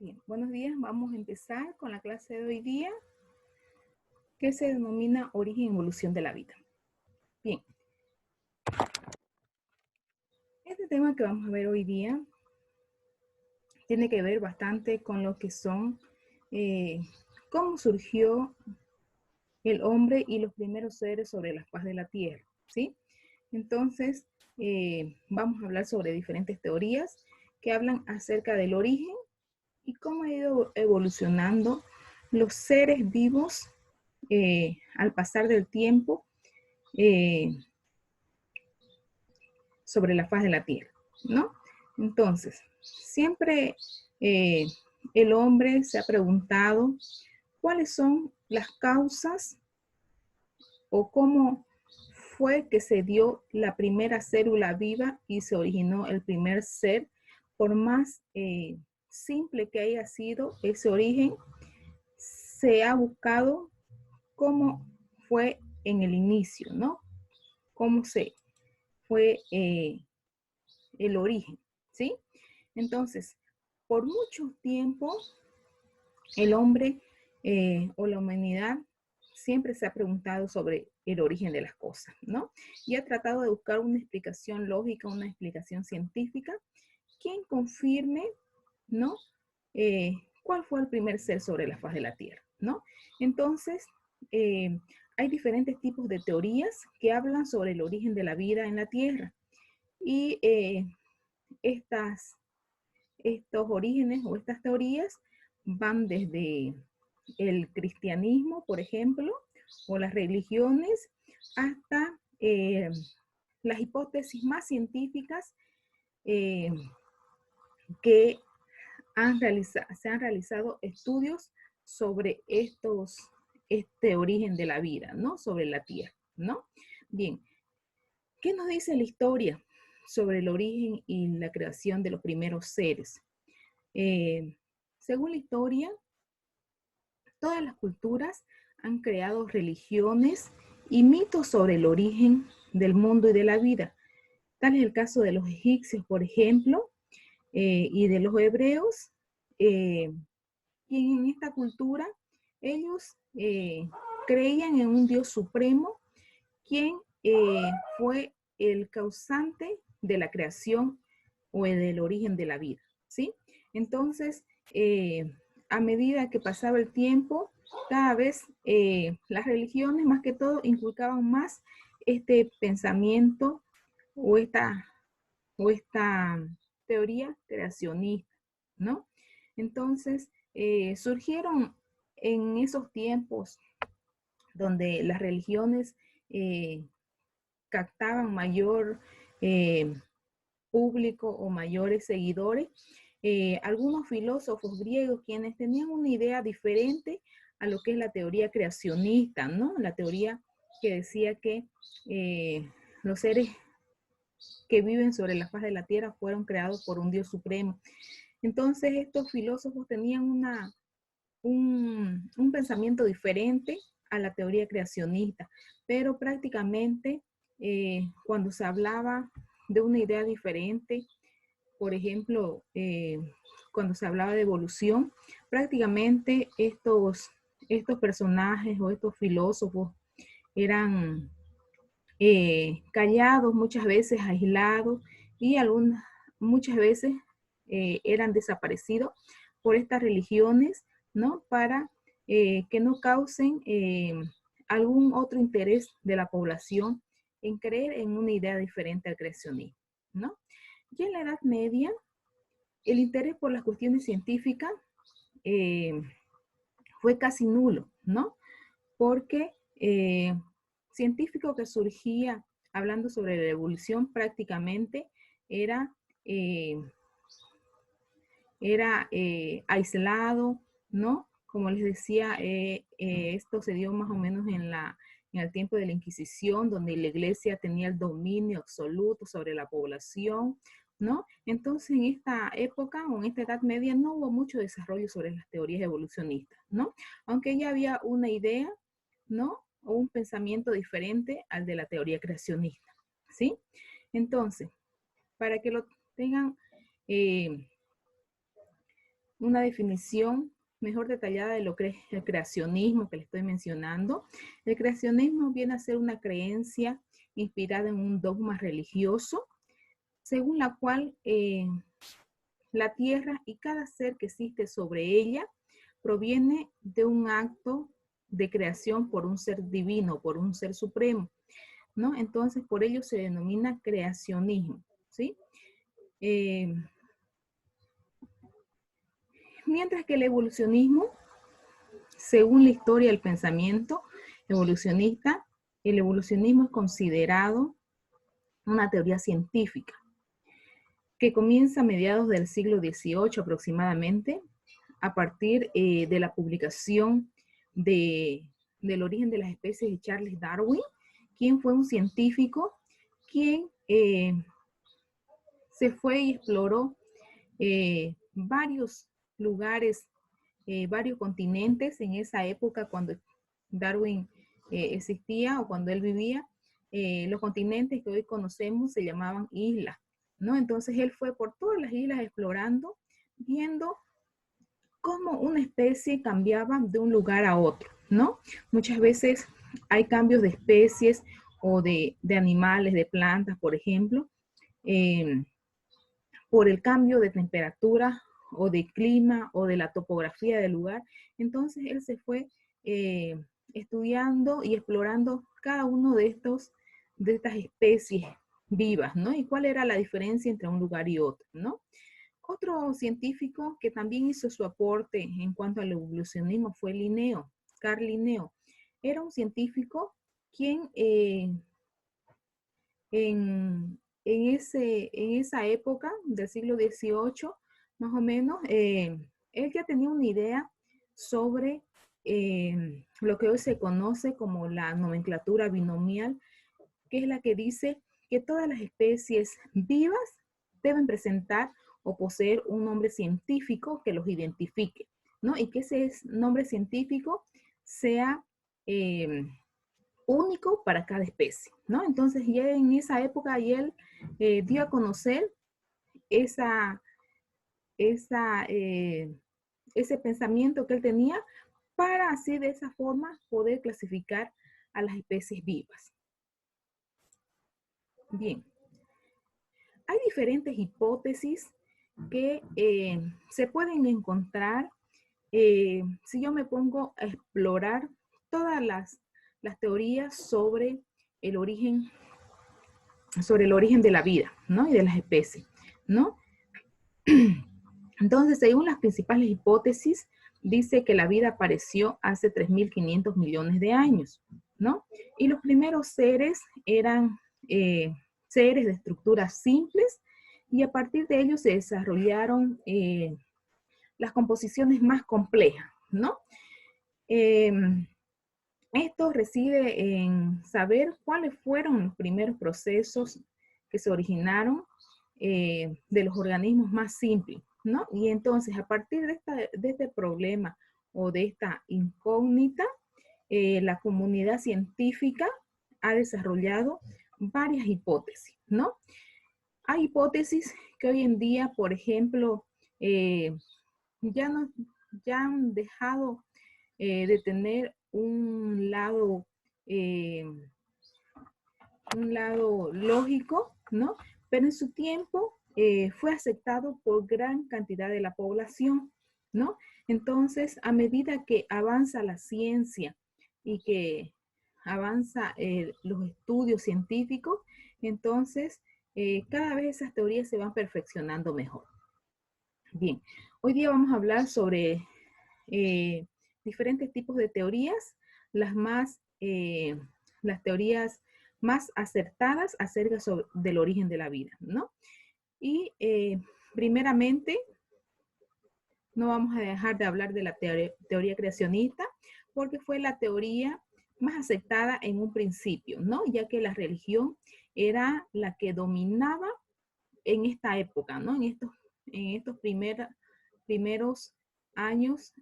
Bien, buenos días. Vamos a empezar con la clase de hoy día, que se denomina Origen y Evolución de la Vida. Bien, este tema que vamos a ver hoy día tiene que ver bastante con lo que son, cómo surgió el hombre y los primeros seres sobre la faz de la Tierra, ¿sí? Entonces, vamos a hablar sobre diferentes teorías que hablan acerca del origen y cómo ha ido evolucionando los seres vivos al pasar del tiempo sobre la faz de la Tierra, ¿no? Entonces, siempre el hombre se ha preguntado cuáles son las causas o cómo fue que se dio la primera célula viva y se originó el primer ser, por más simple que haya sido ese origen, se ha buscado cómo fue en el inicio, ¿no? Cómo se fue el origen, ¿sí? Entonces, por mucho tiempo, el hombre o la humanidad siempre se ha preguntado sobre el origen de las cosas, ¿no? Y ha tratado de buscar una explicación lógica, una explicación científica, quien confirme, ¿no? ¿Cuál fue el primer ser sobre la faz de la Tierra, ¿no? Entonces, hay diferentes tipos de teorías que hablan sobre el origen de la vida en la Tierra. Y estos orígenes o estas teorías van desde el cristianismo, por ejemplo, o las religiones, hasta las hipótesis más científicas que se han realizado estudios sobre este origen de la vida, ¿no? Sobre la Tierra, ¿no? Bien, ¿qué nos dice la historia sobre el origen y la creación de los primeros seres? Según la historia, todas las culturas han creado religiones y mitos sobre el origen del mundo y de la vida. Tal es el caso de los egipcios, por ejemplo, y de los hebreos, y en esta cultura ellos creían en un Dios supremo, quien fue el causante de la creación o del origen de la vida, ¿sí? Entonces, a medida que pasaba el tiempo, cada vez las religiones más que todo inculcaban más este pensamiento o esta teoría creacionista, ¿no? Entonces, surgieron en esos tiempos donde las religiones captaban mayor público o mayores seguidores, algunos filósofos griegos quienes tenían una idea diferente a lo que es la teoría creacionista, ¿no? La teoría que decía que los seres que viven sobre la faz de la tierra fueron creados por un Dios supremo. Entonces estos filósofos tenían un pensamiento diferente a la teoría creacionista, pero prácticamente cuando se hablaba de una idea diferente, por ejemplo, cuando se hablaba de evolución, prácticamente estos personajes o estos filósofos eran callados, muchas veces aislados, y muchas veces eran desaparecidos por estas religiones, ¿no? Para que no causen algún otro interés de la población en creer en una idea diferente al creacionismo, ¿no? Ya en la Edad Media, el interés por las cuestiones científicas eh, fue casi nulo, ¿no? Porque científico que surgía hablando sobre la evolución prácticamente era, eh, era aislado, ¿no? Como les decía, esto se dio más o menos en el tiempo de la Inquisición, donde la iglesia tenía el dominio absoluto sobre la población, ¿no? Entonces, en esta época o en esta Edad Media no hubo mucho desarrollo sobre las teorías evolucionistas, ¿no? Aunque ya había una idea, ¿no? O un pensamiento diferente al de la teoría creacionista, ¿sí? Entonces, para que lo tengan una definición mejor detallada de lo que es el creacionismo que le estoy mencionando. El creacionismo viene a ser una creencia inspirada en un dogma religioso, según la cual la tierra y cada ser que existe sobre ella proviene de un acto de creación por un ser divino, por un ser supremo, ¿no? Entonces, por ello se denomina creacionismo, ¿sí? Mientras que el evolucionismo, según la historia del pensamiento evolucionista, el evolucionismo es considerado una teoría científica que comienza a mediados del siglo XVIII aproximadamente, a partir de la publicación del origen de las especies de Charles Darwin, quien fue un científico quien se fue y exploró varios lugares, varios continentes en esa época cuando Darwin existía o cuando él vivía. Los continentes que hoy conocemos se llamaban islas, ¿no? Entonces él fue por todas las islas explorando, viendo cómo una especie cambiaba de un lugar a otro, ¿no? Muchas veces hay cambios de especies o de animales, de plantas, por ejemplo, por el cambio de temperatura o de clima o de la topografía del lugar. Entonces él se fue estudiando y explorando cada uno de estas especies vivas, ¿no? Y cuál era la diferencia entre un lugar y otro, ¿no? Otro científico que también hizo su aporte en cuanto al evolucionismo fue Linneo, Carl Linneo. Era un científico quien en esa época del siglo XVIII, más o menos, él ya tenía una idea sobre lo que hoy se conoce como la nomenclatura binomial, que es la que dice que todas las especies vivas deben presentar o poseer un nombre científico que los identifique, ¿no? Y que ese nombre científico sea único para cada especie, ¿no? Entonces ya en esa época él dio a conocer ese pensamiento que él tenía para así de esa forma poder clasificar a las especies vivas. Bien, hay diferentes hipótesis que se pueden encontrar si yo me pongo a explorar todas las teorías sobre el origen de la vida, ¿no? Y de las especies, ¿no? Entonces, según las principales hipótesis, dice que la vida apareció hace 3.500 millones de años, ¿no? Y los primeros seres eran seres de estructuras simples y a partir de ellos se desarrollaron las composiciones más complejas, ¿no? Esto reside en saber cuáles fueron los primeros procesos que se originaron de los organismos más simples, ¿no? Y entonces, a partir de este problema o de esta incógnita, la comunidad científica ha desarrollado varias hipótesis, ¿no? Hay hipótesis que hoy en día, por ejemplo, ya han dejado de tener un lado lógico, ¿no? Pero en su tiempo fue aceptado por gran cantidad de la población, ¿no? Entonces, a medida que avanza la ciencia y que avanza los estudios científicos, entonces cada vez esas teorías se van perfeccionando mejor. Bien, hoy día vamos a hablar sobre diferentes tipos de teorías, las teorías más acertadas acerca del origen de la vida, ¿no? Y primeramente, no vamos a dejar de hablar de la teoría creacionista, porque fue la teoría más aceptada en un principio, ¿no? Ya que la religión era la que dominaba en esta época, ¿no? En estos primeros años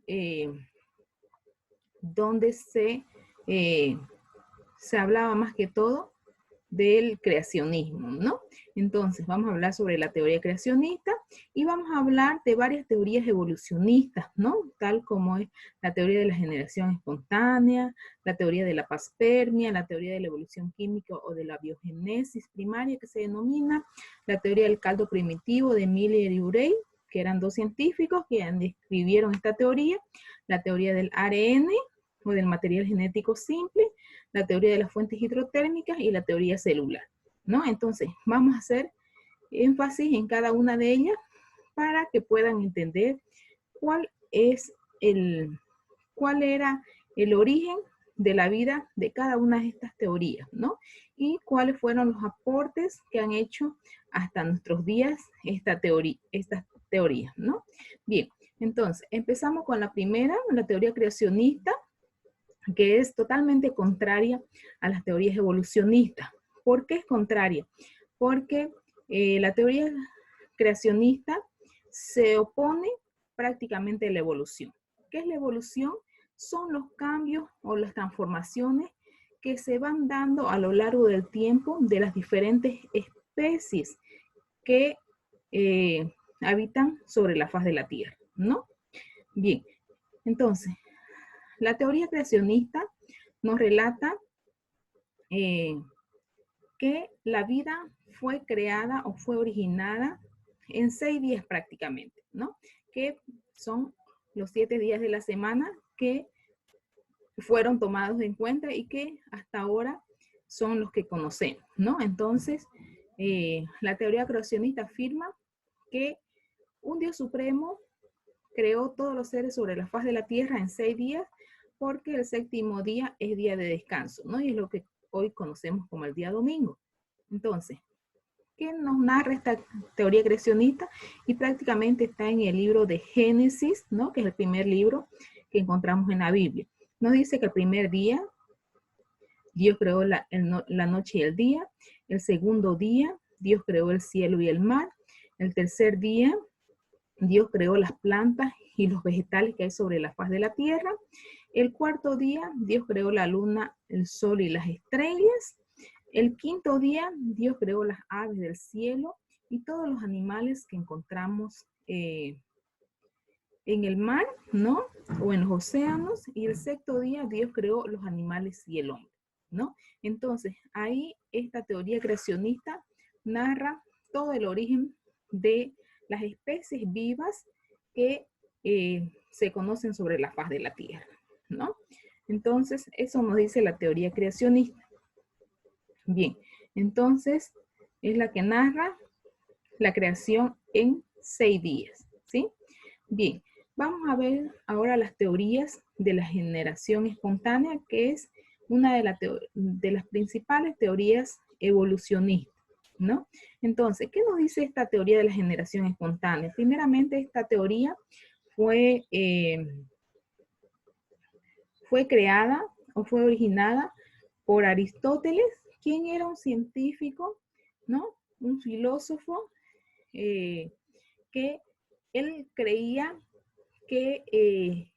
donde se hablaba más que todo del creacionismo, ¿no? Entonces, vamos a hablar sobre la teoría creacionista y vamos a hablar de varias teorías evolucionistas, ¿no? Tal como es la teoría de la generación espontánea, la teoría de la panspermia, la teoría de la evolución química o de la biogénesis primaria que se denomina, la teoría del caldo primitivo de Miller y Urey, que eran dos científicos que describieron esta teoría, la teoría del ARN o del material genético simple, la teoría de las fuentes hidrotérmicas y la teoría celular, ¿no? Entonces, vamos a hacer énfasis en cada una de ellas para que puedan entender cuál era el origen de la vida de cada una de estas teorías, ¿no? Y cuáles fueron los aportes que han hecho hasta nuestros días estas teorías, ¿no? Bien, entonces, empezamos con la primera, la teoría creacionista, que es totalmente contraria a las teorías evolucionistas. ¿Por qué es contraria? Porque la teoría creacionista se opone prácticamente a la evolución. ¿Qué es la evolución? Son los cambios o las transformaciones que se van dando a lo largo del tiempo de las diferentes especies que habitan sobre la faz de la Tierra, ¿no? Bien, entonces, la teoría creacionista nos relata que la vida fue creada o fue originada en 6 días prácticamente, ¿no? Que son los 7 días de la semana que fueron tomados en cuenta y que hasta ahora son los que conocemos, ¿no? Entonces, la teoría creacionista afirma que un Dios supremo creó todos los seres sobre la faz de la tierra en 6 días, porque el séptimo día es día de descanso, ¿no? Y es lo que hoy conocemos como el día domingo. Entonces, ¿qué nos narra esta teoría creacionista? Y prácticamente está en el libro de Génesis, ¿no? Que es el primer libro que encontramos en la Biblia. Nos dice que el primer día Dios creó la noche y el día. El segundo día Dios creó el cielo y el mar. El tercer día Dios creó las plantas y los vegetales que hay sobre la faz de la tierra. El cuarto día, Dios creó la luna, el sol y las estrellas. El quinto día, Dios creó las aves del cielo y todos los animales que encontramos en el mar, ¿no? O en los océanos. Y el sexto día, Dios creó los animales y el hombre, ¿no? Entonces, ahí esta teoría creacionista narra todo el origen de las especies vivas que se conocen sobre la faz de la Tierra, ¿no? Entonces, eso nos dice la teoría creacionista. Bien, entonces, es la que narra la creación en 6 días, ¿sí? Bien, vamos a ver ahora las teorías de la generación espontánea, que es una de las principales teorías evolucionistas, ¿no? Entonces, ¿qué nos dice esta teoría de la generación espontánea? Primeramente, esta teoría fue creada o fue originada por Aristóteles, quien era un científico, ¿no? Un filósofo que él creía que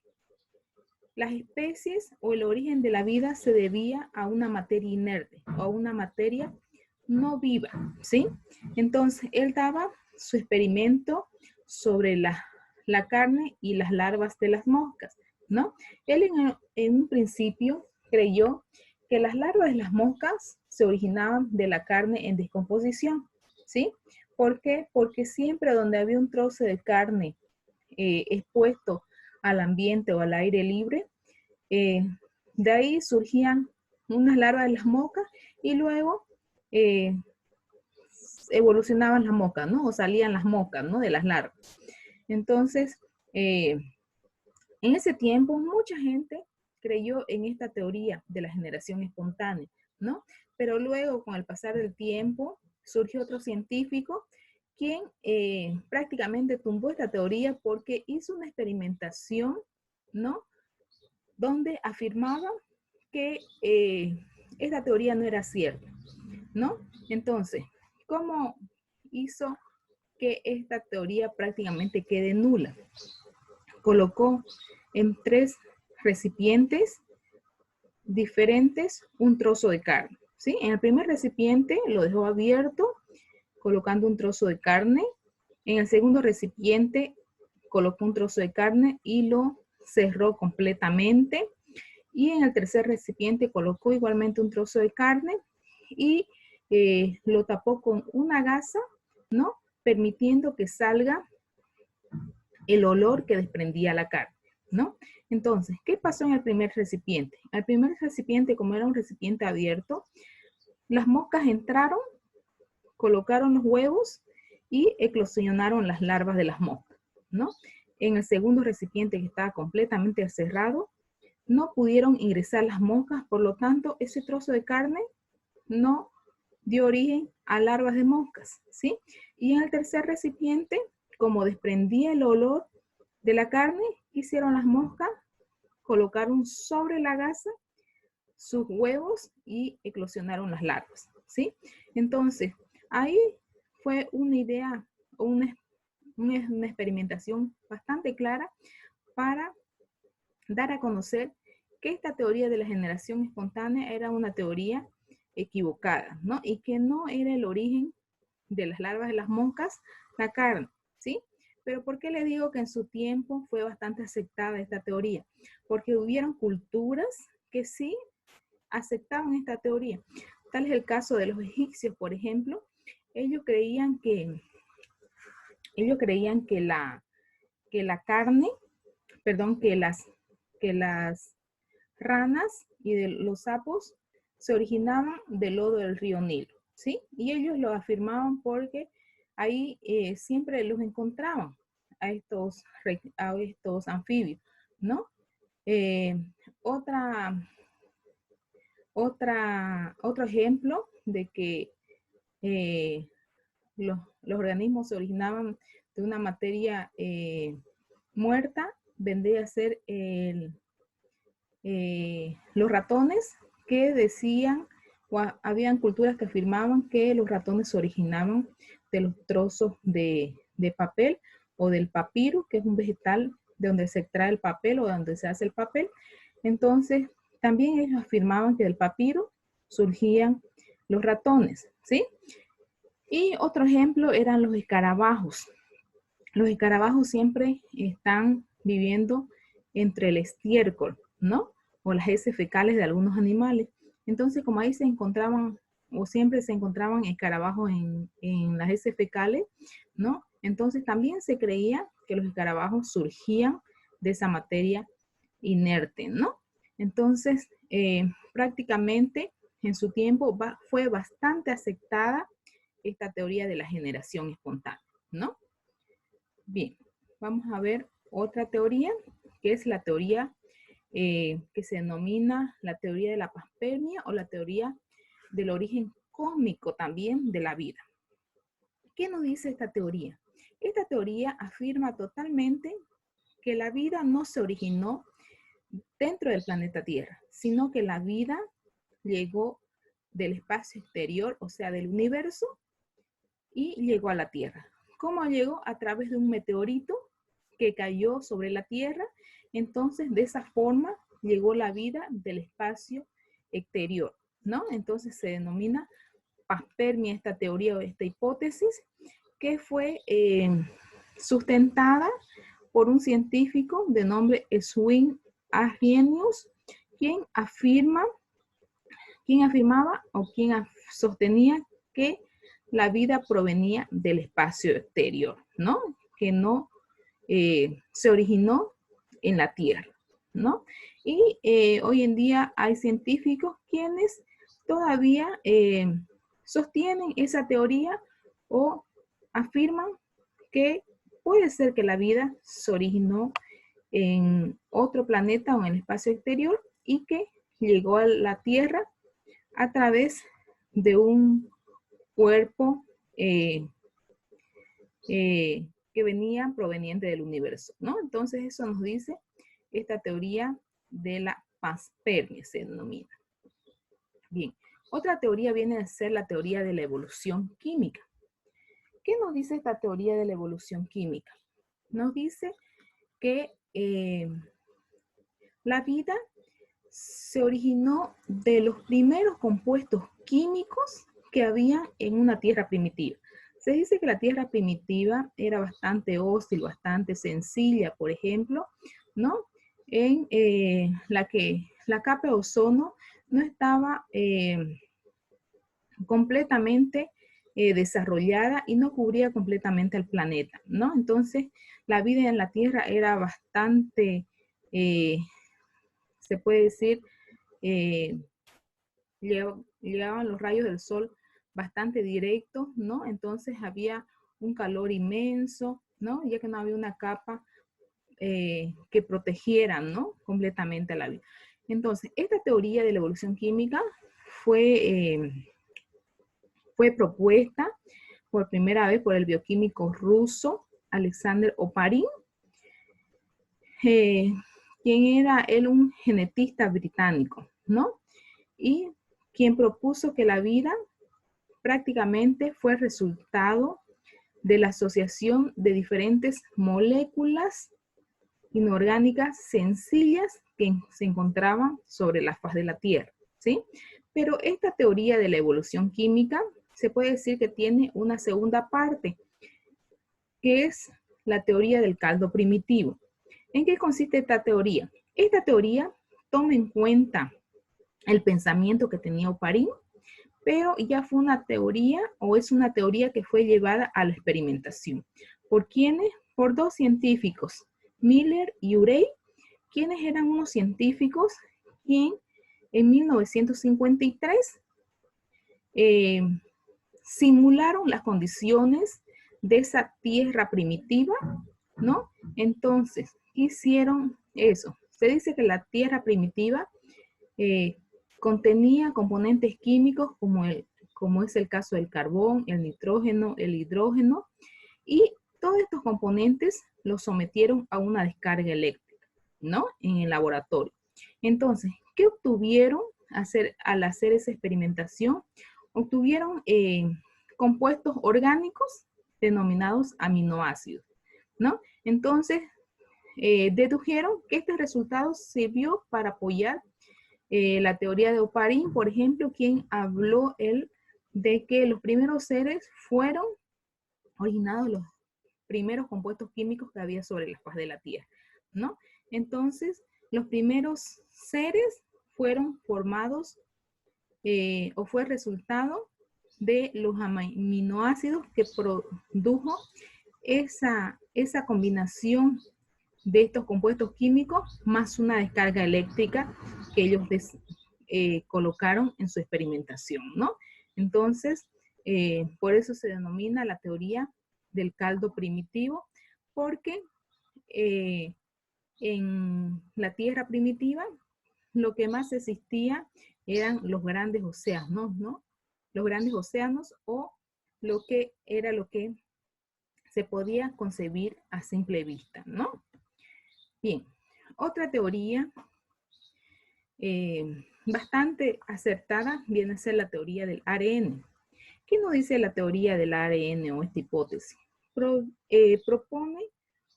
las especies o el origen de la vida se debía a una materia inerte o a una materia no viva, ¿sí? Entonces, él daba su experimento sobre la carne y las larvas de las moscas, ¿no? Él en un principio creyó que las larvas de las moscas se originaban de la carne en descomposición, ¿sí? ¿Por qué? Porque siempre donde había un trozo de carne expuesto al ambiente o al aire libre, de ahí surgían unas larvas de las moscas y luego evolucionaban las moscas, ¿no? O salían las moscas, ¿no? De las larvas. Entonces, en ese tiempo, mucha gente creyó en esta teoría de la generación espontánea, ¿no? Pero luego, con el pasar del tiempo, surgió otro científico quien prácticamente tumbó esta teoría porque hizo una experimentación, ¿no? Donde afirmaba que esta teoría no era cierta, ¿no? Entonces, ¿cómo hizo que esta teoría prácticamente quede nula? Colocó en 3 recipientes diferentes un trozo de carne, ¿sí? En el primer recipiente lo dejó abierto, colocando un trozo de carne. En el segundo recipiente colocó un trozo de carne y lo cerró completamente. Y en el tercer recipiente colocó igualmente un trozo de carne y lo tapó con una gasa, ¿no? Permitiendo que salga el olor que desprendía la carne, ¿no? Entonces, ¿qué pasó en el primer recipiente? El primer recipiente, como era un recipiente abierto, las moscas entraron, colocaron los huevos y eclosionaron las larvas de las moscas, ¿no? En el segundo recipiente, que estaba completamente cerrado, no pudieron ingresar las moscas, por lo tanto, ese trozo de carne no dio origen a larvas de moscas, ¿sí? Y en el tercer recipiente, como desprendía el olor de la carne, ¿qué hicieron las moscas? Colocaron sobre la gasa sus huevos y eclosionaron las larvas, ¿sí? Entonces, ahí fue una idea, una experimentación bastante clara para dar a conocer que esta teoría de la generación espontánea era una teoría equivocada, ¿no? Y que no era el origen de las larvas de las moscas la carne, ¿sí? Pero ¿por qué le digo que en su tiempo fue bastante aceptada esta teoría? Porque hubieron culturas que sí aceptaban esta teoría. Tal es el caso de los egipcios, por ejemplo. Ellos creían que la carne, perdón, que las ranas y de los sapos se originaban del lodo del río Nilo, ¿sí? Y ellos lo afirmaban porque ahí siempre los encontraban a estos anfibios, ¿no? Eh, otra, otro ejemplo de que eh, los organismos se originaban de una materia muerta, vendría a ser los ratones, que decían, o habían culturas que afirmaban que los ratones se originaban de los trozos de papel o del papiro, que es un vegetal de donde se extrae el papel o de donde se hace el papel. Entonces, también ellos afirmaban que del papiro surgían los ratones, ¿sí? Y otro ejemplo eran los escarabajos. Los escarabajos siempre están viviendo entre el estiércol, ¿no? O las heces fecales de algunos animales. Entonces, como ahí se encontraban, o siempre se encontraban escarabajos en las heces fecales, ¿no? Entonces también se creía que los escarabajos surgían de esa materia inerte, ¿no? Entonces, prácticamente en su tiempo fue bastante aceptada esta teoría de la generación espontánea, ¿no? Bien, vamos a ver otra teoría, que es la teoría que se denomina la teoría de la panspermia o la teoría del origen cósmico también de la vida. ¿Qué nos dice esta teoría? Esta teoría afirma totalmente que la vida no se originó dentro del planeta Tierra, sino que la vida llegó del espacio exterior, o sea, del universo, y llegó a la Tierra. ¿Cómo llegó? A través de un meteorito que cayó sobre la Tierra. Entonces, de esa forma, llegó la vida del espacio exterior, ¿no? Entonces, se denomina panspermia esta teoría o esta hipótesis, que fue sustentada por un científico de nombre Edwin Arrhenius, quien afirmaba o quien sostenía que la vida provenía del espacio exterior, ¿no? Que no se originó en la Tierra, ¿no? Y hoy en día hay científicos quienes todavía sostienen esa teoría o afirman que puede ser que la vida se originó en otro planeta o en el espacio exterior y que llegó a la Tierra a través de un cuerpo que venía proveniente del universo, ¿no? Entonces eso nos dice esta teoría de la panspermia, se denomina. Bien, otra teoría viene a ser la teoría de la evolución química. ¿Qué nos dice esta teoría de la evolución química? Nos dice que la vida se originó de los primeros compuestos químicos que había en una tierra primitiva. Se dice que la tierra primitiva era bastante hostil, bastante sencilla, por ejemplo, ¿no? En la que la capa de ozono no estaba completamente desarrollada y no cubría completamente el planeta, ¿no? Entonces, la vida en la Tierra era bastante, se puede decir, llegaban los rayos del sol bastante directos, ¿no? Entonces había un calor inmenso, ¿no? Ya que no había una capa que protegiera, ¿no? Completamente a la vida. Entonces, esta teoría de la evolución química fue propuesta por primera vez por el bioquímico ruso Alexander Oparin, quien era él un genetista británico, ¿no? Y quien propuso que la vida prácticamente fue resultado de la asociación de diferentes moléculas inorgánicas sencillas que se encontraban sobre la faz de la Tierra, ¿sí? Pero esta teoría de la evolución química se puede decir que tiene una segunda parte, que es la teoría del caldo primitivo. ¿En qué consiste esta teoría? Esta teoría toma en cuenta el pensamiento que tenía Oparin, pero ya fue una teoría o es una teoría que fue llevada a la experimentación. ¿Por quiénes? Por dos científicos, Miller y Urey, quienes eran unos científicos quien en 1953 simularon las condiciones de esa tierra primitiva, ¿no? Entonces, ¿qué hicieron eso? Se dice que la tierra primitiva contenía componentes químicos como es el caso del carbón, el nitrógeno, el hidrógeno, y todos estos componentes los sometieron a una descarga eléctrica, ¿no? En el laboratorio. Entonces, ¿qué obtuvieron al hacer esa experimentación? Obtuvieron compuestos orgánicos denominados aminoácidos, ¿no? Entonces, dedujeron que este resultado sirvió para apoyar la teoría de Oparin, por ejemplo, quien habló él de que los primeros seres fueron originados los primeros compuestos químicos que había sobre la faz de la Tierra, ¿no? Entonces, los primeros seres fueron formados o fue resultado de los aminoácidos que produjo esa combinación de estos compuestos químicos más una descarga eléctrica que ellos colocaron en su experimentación, ¿no? Entonces, por eso se denomina la teoría del caldo primitivo, porque en la Tierra primitiva lo que más existía eran los grandes océanos, ¿no? Los grandes océanos o lo que era lo que se podía concebir a simple vista, ¿no? Bien, otra teoría bastante acertada viene a ser la teoría del ARN. ¿Qué nos dice la teoría del ARN o esta hipótesis? Propone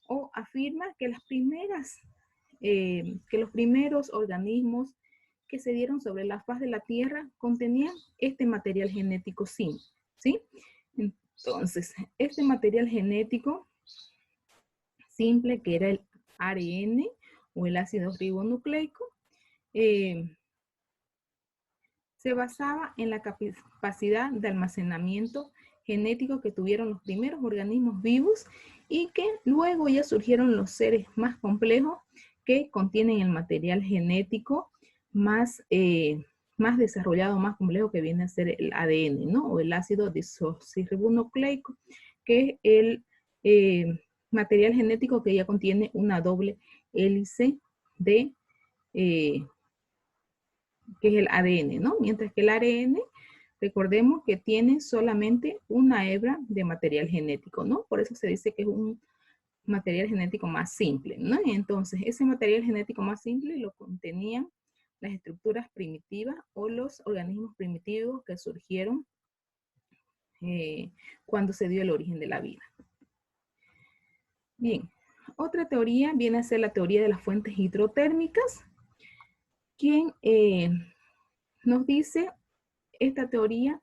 o afirma que que los primeros organismos que se dieron sobre la faz de la Tierra contenían este material genético simple, ¿sí? Entonces, este material genético simple, que era el ARN o el ácido ribonucleico, se basaba en la capacidad de almacenamiento genético que tuvieron los primeros organismos vivos y que luego ya surgieron los seres más complejos que contienen el material genético más desarrollado, más complejo, que viene a ser el ADN, ¿no? O el ácido desoxirribonucleico, que es el material genético que ya contiene una doble hélice de que es el ADN, ¿no? Mientras que el ARN, recordemos que tiene solamente una hebra de material genético, ¿no? Por eso se dice que es un material genético más simple, ¿no? Entonces, ese material genético más simple lo contenían las estructuras primitivas o los organismos primitivos que surgieron cuando se dio el origen de la vida. Bien, otra teoría viene a ser la teoría de las fuentes hidrotérmicas, quien nos dice esta teoría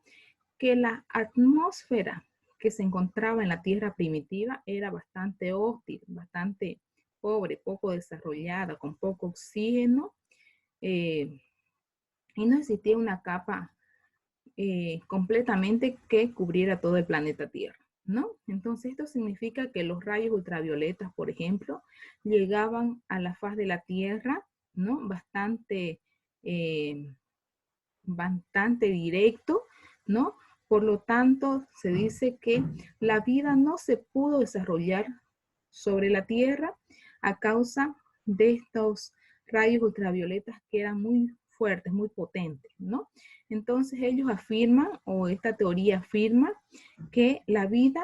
que la atmósfera que se encontraba en la Tierra primitiva era bastante hostil, bastante pobre, poco desarrollada, con poco oxígeno, y no existía una capa completamente que cubriera todo el planeta Tierra, ¿no? Entonces esto significa que los rayos ultravioletas, por ejemplo, llegaban a la faz de la Tierra, ¿no? Bastante directo, ¿no? Por lo tanto, se dice que la vida no se pudo desarrollar sobre la Tierra a causa de estos rayos ultravioletas que eran muy fuertes, muy potentes, ¿no? Entonces ellos afirman, o esta teoría afirma, que la vida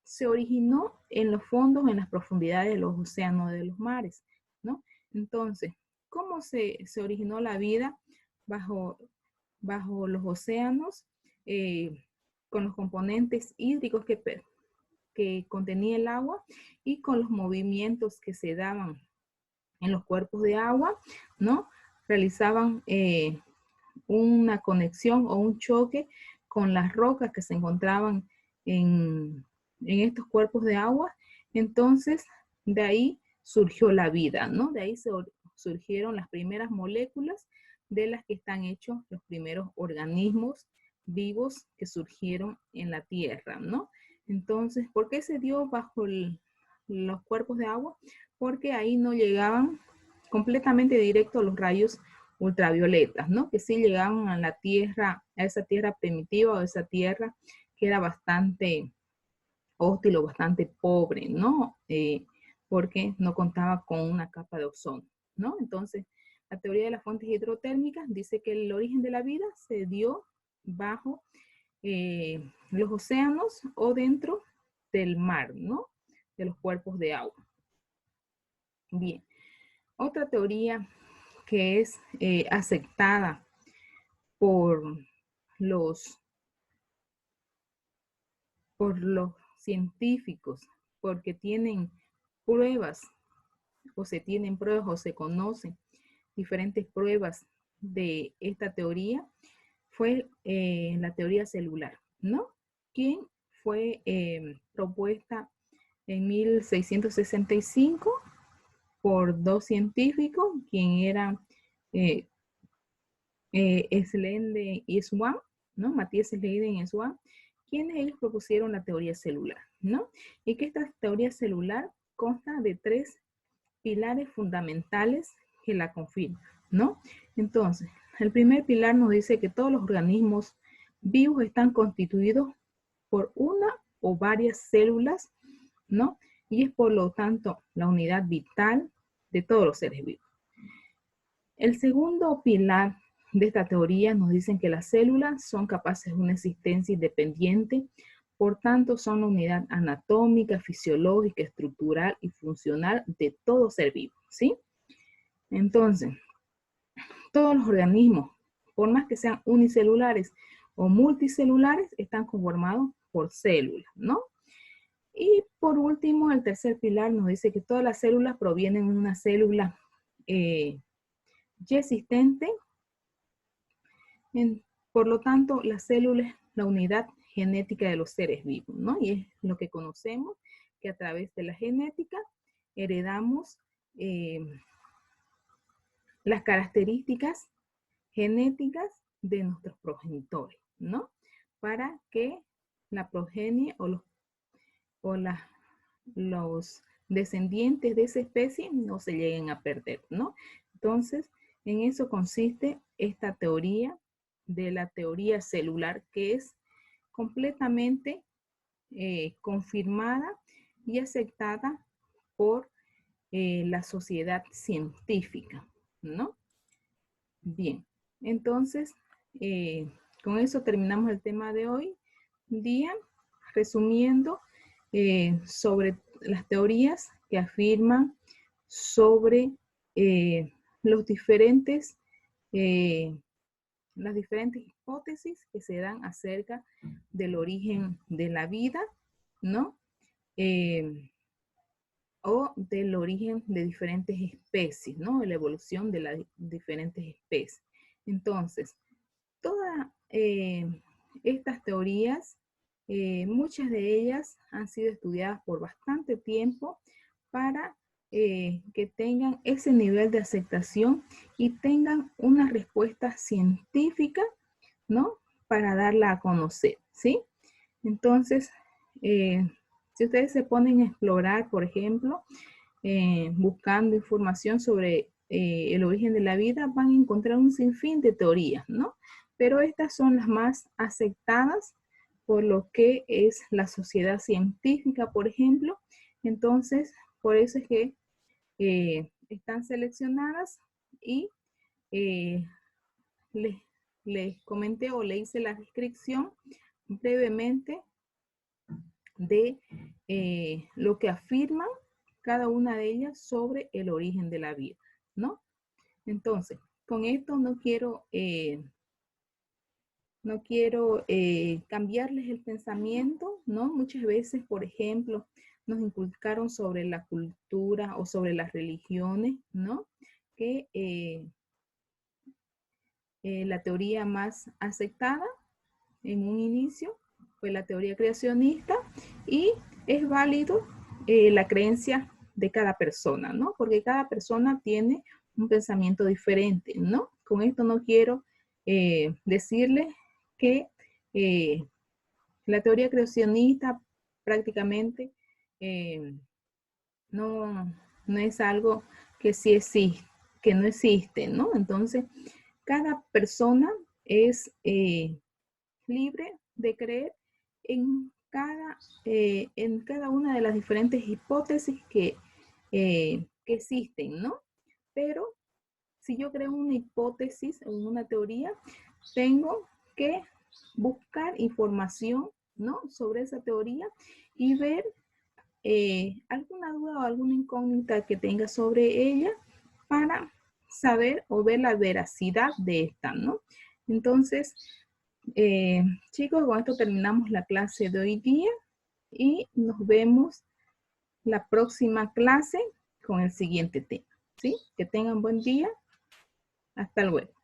se originó en los fondos, en las profundidades de los océanos, de los mares, ¿no? Entonces, ¿cómo se originó la vida bajo los océanos, con los componentes hídricos que contenía el agua y con los movimientos que se daban en los cuerpos de agua, ¿no? Realizaban una conexión o un choque con las rocas que se encontraban en estos cuerpos de agua. Entonces, de ahí surgió la vida, ¿no? De ahí surgieron las primeras moléculas de las que están hechos los primeros organismos vivos que surgieron en la Tierra, ¿no? Entonces, ¿por qué se dio bajo los cuerpos de agua? Porque ahí no llegaban completamente directo los rayos ultravioletas, ¿no? Que sí llegaban a la Tierra, a esa Tierra primitiva o esa Tierra que era bastante hostil o bastante pobre, ¿no? Porque no contaba con una capa de ozono, ¿no? Entonces, la teoría de las fuentes hidrotérmicas dice que el origen de la vida se dio bajo los océanos o dentro del mar, ¿no? De los cuerpos de agua. Bien, otra teoría que es aceptada por los, por los científicos, porque tienen pruebas o se conocen diferentes pruebas de esta teoría, fue la teoría celular, ¿no? Quien fue propuesta en 1665 por dos científicos, quien eran Slende y Swan, ¿no? Matías Slende y Swan, quienes ellos propusieron la teoría celular, ¿no? Y que esta teoría celular consta de tres pilares fundamentales que la confirman, ¿no? Entonces, el primer pilar nos dice que todos los organismos vivos están constituidos por una o varias células, ¿no? Y es por lo tanto la unidad vital de todos los seres vivos. El segundo pilar de esta teoría nos dicen que las células son capaces de una existencia independiente, por tanto son la unidad anatómica, fisiológica, estructural y funcional de todo ser vivo, ¿sí? Entonces, todos los organismos, por más que sean unicelulares o multicelulares, están conformados por células, ¿no? Y por último, el tercer pilar nos dice que todas las células provienen de una célula ya existente. Por lo tanto, la célula es la unidad genética de los seres vivos, ¿no? Y es lo que conocemos, que a través de la genética heredamos las características genéticas de nuestros progenitores, ¿no? Para que la progenie los descendientes de esa especie no se lleguen a perder, ¿no? Entonces, en eso consiste esta teoría de la teoría celular, que es completamente confirmada y aceptada por la sociedad científica, ¿no? Bien, entonces, con eso terminamos el tema de hoy día, resumiendo sobre las teorías que afirman sobre los diferentes, las diferentes hipótesis que se dan acerca del origen de la vida, ¿no? o del origen de diferentes especies, ¿no? De la evolución de las diferentes especies. Entonces, todas estas teorías, muchas de ellas han sido estudiadas por bastante tiempo para que tengan ese nivel de aceptación y tengan una respuesta científica, ¿no? Para darla a conocer, ¿sí? Entonces, si ustedes se ponen a explorar, por ejemplo, buscando información sobre el origen de la vida, van a encontrar un sinfín de teorías, ¿no? Pero estas son las más aceptadas por lo que es la sociedad científica, por ejemplo. Entonces, por eso es que están seleccionadas y eh, les, les comenté o le hice la descripción brevemente de lo que afirman cada una de ellas sobre el origen de la vida, ¿no? Entonces, con esto no quiero cambiarles el pensamiento, ¿no? Muchas veces, por ejemplo, nos inculcaron sobre la cultura o sobre las religiones, ¿no? Que la teoría más aceptada en un inicio fue la teoría creacionista y es válido la creencia de cada persona, ¿no? Porque cada persona tiene un pensamiento diferente, ¿no? Con esto no quiero decirles que la teoría creacionista prácticamente no, no es algo que sí existe, que no existe, ¿no? Entonces, cada persona es libre de creer en cada una de las diferentes hipótesis que existen, ¿no? Pero si yo creo una hipótesis o una teoría, tengo que buscar información, ¿no? Sobre esa teoría y ver alguna duda o alguna incógnita que tenga sobre ella para saber o ver la veracidad de esta, ¿no? Entonces, chicos, con esto terminamos la clase de hoy día y nos vemos la próxima clase con el siguiente tema, ¿sí? Que tengan buen día. Hasta luego.